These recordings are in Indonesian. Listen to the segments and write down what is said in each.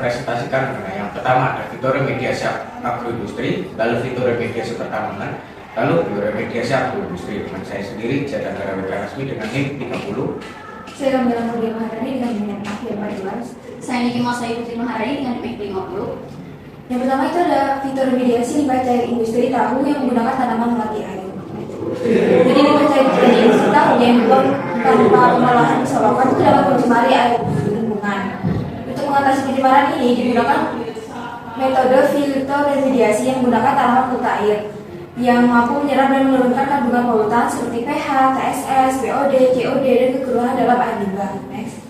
presentasikan mengenai yang pertama ada fitur remediasi agroindustri, lalu fitur remediasi pertambangan, lalu fitur remediasi agroindustri. Dengan saya sendiri, Jadang Garawika Rasmi dengan NIM 30. Saya Kamila Nurdia Maharani dengan NIM 14. Saya Niki Masai Putri Maharani dengan NIM 50. Yang pertama itu ada fitur remediasi limbah cair industri tahu yang menggunakan tanaman melati air. Jadi limbah cair industri tahu yang dibuang tanpa pengolahan disolokan itu dapat mencemari air lingkungan. Untuk mengatasi pencemaran ini digunakan metode filter remediasi yang menggunakan tanaman pelita air yang mampu menyerap dan menurunkan kandungan polutan seperti pH, TSS, BOD, COD, dan kekeruhan dalam air limbah. Next.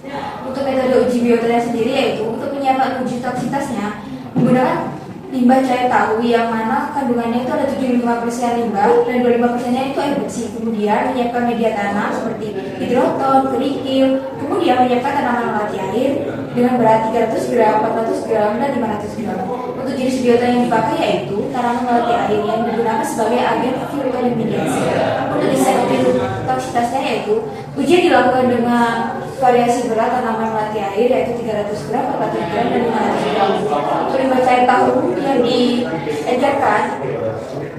Untuk metode uji biotanya sendiri yaitu untuk penyiapan uji toksitasnya menggunakan limbah cair tahu yang mana kandungannya itu ada 75% limbah dan 25%-nya itu air bersih. Kemudian menyiapkan media tanam seperti hidroton, kerikil, kemudian menyiapkan tanaman melati air dengan berat 300 gram, 400 gram, dan 500 gram. Untuk jenis biota yang dipakai yaitu tanaman melati air yang digunakan sebagai agen filter remediasi. Untuk desain toksitasnya yaitu ujian dilakukan dengan variasi berat tanaman melati air yaitu 300 gram, 400 gram, dan 500 gram. Untuk limbah cair tahu yang diencerkan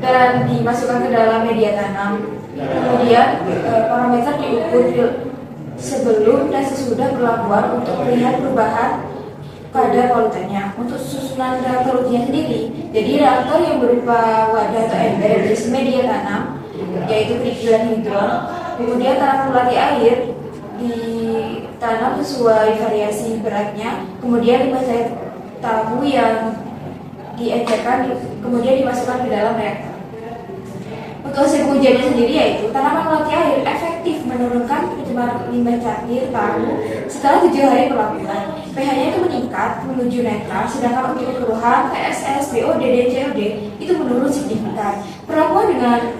dan dimasukkan ke dalam media tanam. Kemudian parameter diukur sebelum dan sesudah perlakuan untuk melihat perubahan kadar polutannya. Untuk susunan reaktor ujinya sendiri, jadi reaktor yang berupa wadah atau ember yang berisi media tanam yaitu kerikil dan hidron, kemudian tanaman melati air ditanam sesuai variasi beratnya, kemudian limbah cair tahu yang diencerkan kemudian dimasukkan ke dalam reaktor. Untuk hasil pengujiannya sendiri yaitu tanaman melati air efektif menurunkan pencemaran limbah cair tahu setelah 7 hari perlakuan. pH-nya itu meningkat menuju netral, sedangkan untuk kekeruhan, TSS, BOD, dan COD itu menurun signifikan. Perlakuan dengan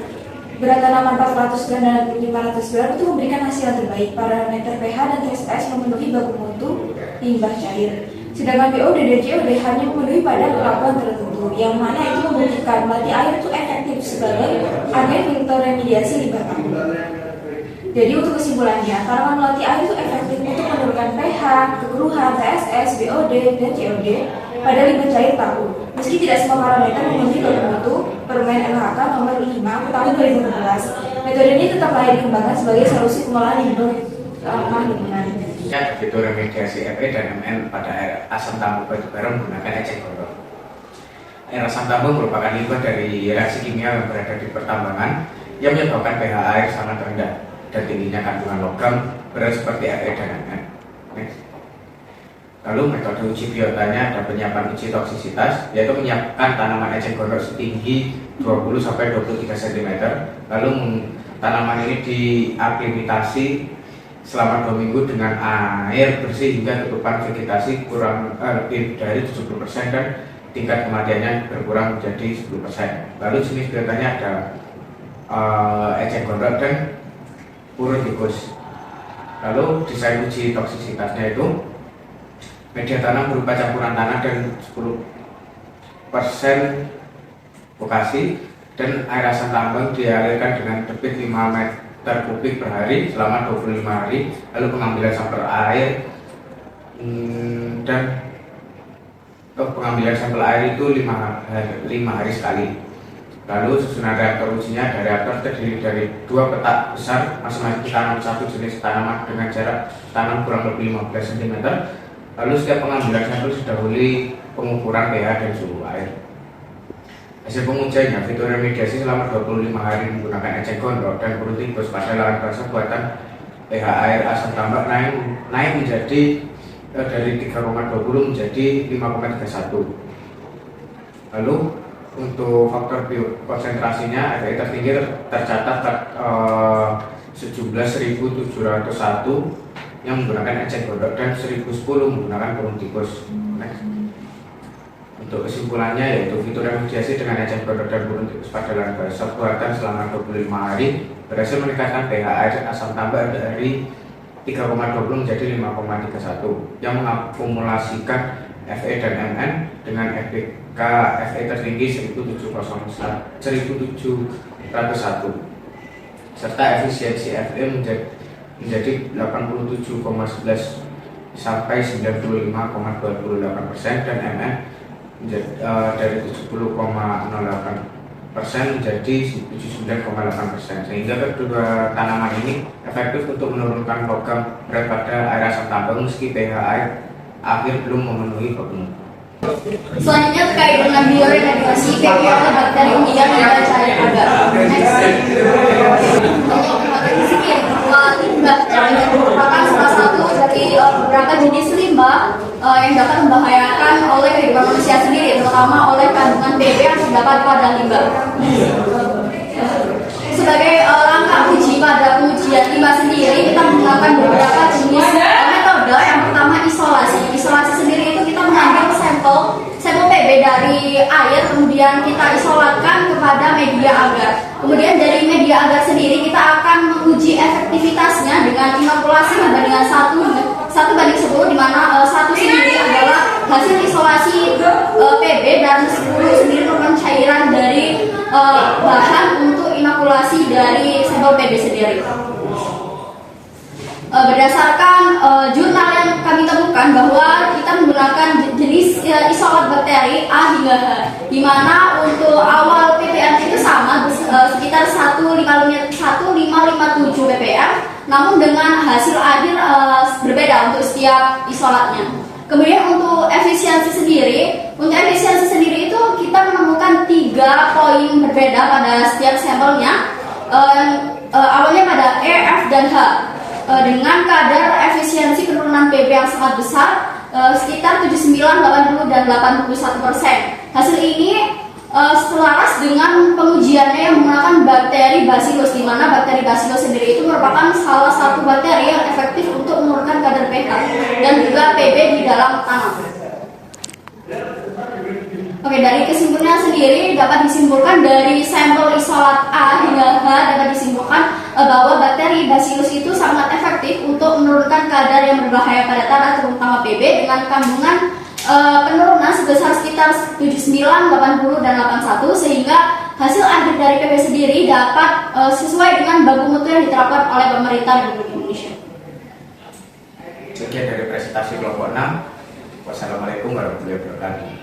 berat tanaman 400 gram dan 500 gram itu memberikan hasil yang terbaik. Parameter pH dan TSS memenuhi baku mutu limbah cair. Sedangkan BOD dan COD hanya memenuhi pada perlakuan tertentu, yang mana itu membuktikan melati air itu efektif sebagai agen filter remediasi limbah tahu. Jadi untuk kesimpulannya, tanaman melati air itu efektif untuk menurunkan pH, kekeruhan, TSS, BOD, dan COD pada limbah cair tahu. Meski tidak semua parameter memenuhi baku mutu Permen LHK nomor 5 tahun 2016. Metode ini tetap layak dikembangkan sebagai solusi pengolahan limbah ramah lingkungan. Fitur remediasi Fe dan Mn pada air asam tambang batu bara menggunakan eceng gondok. Air asam tambang merupakan limbah dari reaksi kimia yang berada di pertambangan yang menyebabkan pH air sangat rendah dan tingginya kandungan logam berat seperti Fe dan Mn. Next. Lalu metode uji biotanya ada penyiapan uji toksisitas, yaitu menyiapkan tanaman eceng gondok setinggi 20-23 cm. Lalu tanaman ini diaklimatasi selama 2 minggu dengan air bersih hingga tutupan vegetasi kurang lebih dari 70% dan tingkat kematiannya berkurang menjadi 10%. Lalu jenis biotanya ada eceng gondok dan purun tikus. Lalu desain uji toksisitasnya itu media tanam berupa campuran tanah dan 10% vokasi dan air asam tambang dialirkan dengan debit 5 meter kubik per hari selama 25 hari. Lalu pengambilan sampel air dan pengambilan sampel air itu 5 hari sekali. Lalu susunan reaktor ujinya ada reaktor terdiri dari 2 petak besar, masing-masing ditanam satu jenis tanaman dengan jarak tanam kurang lebih 15 cm. Lalu setiap pengambilan sampel didahului pengukuran pH dan suhu air. Hasil pengujiannya, fitur remediasi selama 25 hari menggunakan eceng gondok dan purun tikus pada lahan basah buatan pH air asam tambang naik menjadi dari 3,20 menjadi 5,31. Lalu untuk faktor konsentrasinya API tertinggi tercatat sejumlah 1.701 yang menggunakan eceng gondok dan 1.010 menggunakan purun tikus. Next. Untuk kesimpulannya yaitu fitur remediasi dengan eceng gondok dan purun tikus pada lahan basah buatan selama 25 hari berhasil meningkatkan pH air asam tambang dari 3,20 menjadi 5,31 yang mengakumulasikan Fe dan Mn dengan FBK Fe tertinggi 1701 serta efisiensi Fe menjadi 87,11% sampai 95,28% dan MN dari 70,08% menjadi 79,8%, sehingga kedua tanaman ini efektif untuk menurunkan logam berat pada air asam tambang meski pH air akhir belum memenuhi baku mutu. Selanjutnya terkait dengan bioregenerasi PPA atau bakteri umbian yang cair agar. Yang kedua, limbah cair merupakan salah satu dari beberapa jenis limbah yang dapat membahayakan oleh kehidupan manusia sendiri, terutama oleh kandungan PB yang terdapat pada limbah. Sebagai langkah uji pada pengujian limbah sendiri, kita menggunakan beberapa jenis metode. Yang pertama, isolasi. Isolasi sendiri itu kita mengambil sampel PB dari air, kemudian kita isolatkan kepada media agar. Kemudian dari media agar sendiri kita akan menguji efektivitasnya dengan inokulasi membandingkan 1:10, di mana 1 sendiri adalah hasil isolasi PB dan 10 sendiri merupakan cairan dari bahan untuk inokulasi dari sampel PB sendiri. Berdasarkan jurnal yang kami temukan bahwa kita menggunakan jenis isolat bakteri A hingga H, di mana untuk awal ppm itu sama sekitar 1,557 ppm, namun dengan hasil akhir berbeda untuk setiap isolatnya. Kemudian untuk efisiensi sendiri itu kita menemukan 3 poin berbeda pada setiap sampelnya. Awalnya pada E, F, dan H. Dengan kadar efisiensi penurunan PB yang sangat besar, sekitar 79, 80, dan 81%. Hasil ini selaras dengan pengujiannya yang menggunakan bakteri Bacillus, di mana bakteri Bacillus sendiri itu merupakan salah satu bakteri yang efektif untuk menurunkan kadar pH dan juga PB di dalam tanah. Oke, dari kesimpulannya sendiri dapat disimpulkan dari sampel isolat A hingga H dapat disimpulkan bahwa bakteri Bacillus itu sangat efektif untuk menurunkan kadar yang berbahaya pada tanah, terutama PB, dengan kandungan penurunan sebesar sekitar 79, 80, dan 81, sehingga hasil akhir dari PB sendiri dapat sesuai dengan baku mutu yang diterapkan oleh pemerintah Republik Indonesia. Sekian dari presentasi kelompok 6. Wassalamualaikum warahmatullahi wabarakatuh.